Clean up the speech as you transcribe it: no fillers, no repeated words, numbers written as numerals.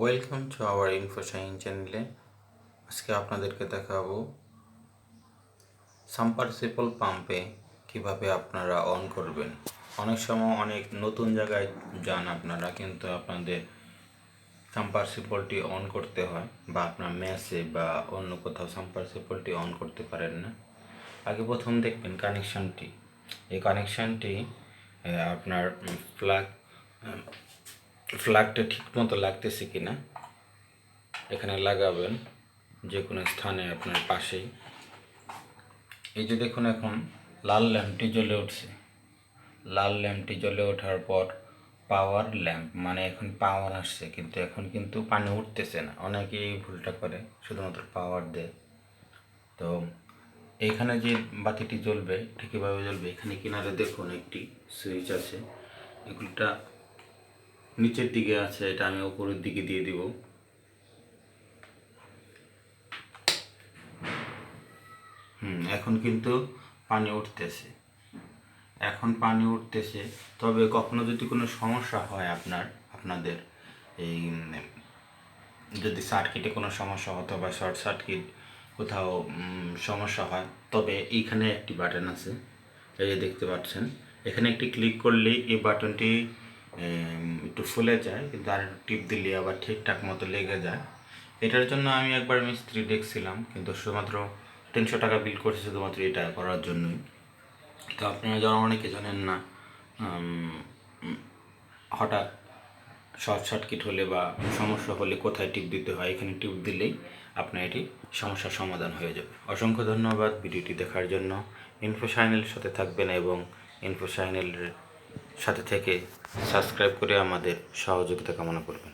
Welcome to our infoshahin চ্যানেলে। আজকে আপনাদেরকে দেখাবো সাবমার্সিবল পাম্পে কিভাবে আপনারা অন করবেন। অনেক সময় অনেক নতুন জায়গায় যান আপনারা, কিন্তু আপনাদের সাবমার্সিবলটি অন করতে হয়, বা আপনার মেসে বা অন্য কোথাও সাবমার্সিবলটি অন করতে পারেন না। আগে প্রথম দেখবেন কানেকশানটি। এই কানেকশানটি আপনার ফ্ল্যাগটা ঠিক মতো লাগতেছে কিনা এখানে লাগাবেন, যে কোনো স্থানে আপনার পাশেই। এই যে দেখুন, এখন লাল ল্যাম্পটি জ্বলে উঠছে। লাল ল্যাম্পটি জ্বলে ওঠার পর পাওয়ার ল্যাম্প, মানে এখন পাওয়ার আসছে, কিন্তু এখন কিন্তু পানি উঠতেছে না। অনেকেই ভুলটা করে, শুধুমাত্র পাওয়ার দেয়। তো এইখানে যে বাতিটি জ্বলবে ঠিক কীভাবে জ্বলবে, এখানে কিনারে দেখুন একটি সুইচ আছে। এগুলোটা নিচের দিকে আছে, এটা আমি উপরের দিকে দিয়ে দিব। এখন কিন্তু পানি উঠতেছে। তবে কখনো যদি কোনো সমস্যা হয় আপনাদের এই যদি সার্কিটে কোনো সমস্যা হতো বা শর্ট সার্কিট কোথাও সমস্যা হয়, তবে এইখানে একটি বাটন আছে, এই যে দেখতে পাচ্ছেন। এখানে একটি ক্লিক করলেই এই বাটনটি একটু ফুলে যায়, কিন্তু আর টিপ দিলে আবার ঠিকঠাক মতো লেগে যায়। এটার জন্য আমি একবার মিস্ত্রি দেখছিলাম, কিন্তু শুধুমাত্র 300 টাকা বিল করছে শুধুমাত্র এটা করার জন্যই। তো আপনারা যারা অনেকে জানেন না, হঠাৎ শর্ট সার্কিট হলে বা সমস্যা হলে কোথায় টিপ দিতে হয়, এখানে টিপ দিলেই আপনার এটি সমস্যার সমাধান হয়ে যাবে। অসংখ্য ধন্যবাদ ভিডিওটি দেখার জন্য। infoshahin সাথে থাকবেন এবং infoshahin সাথে থেকে সাবস্ক্রাইব করে আমাদের সহযোগিতা কামনা করবেন।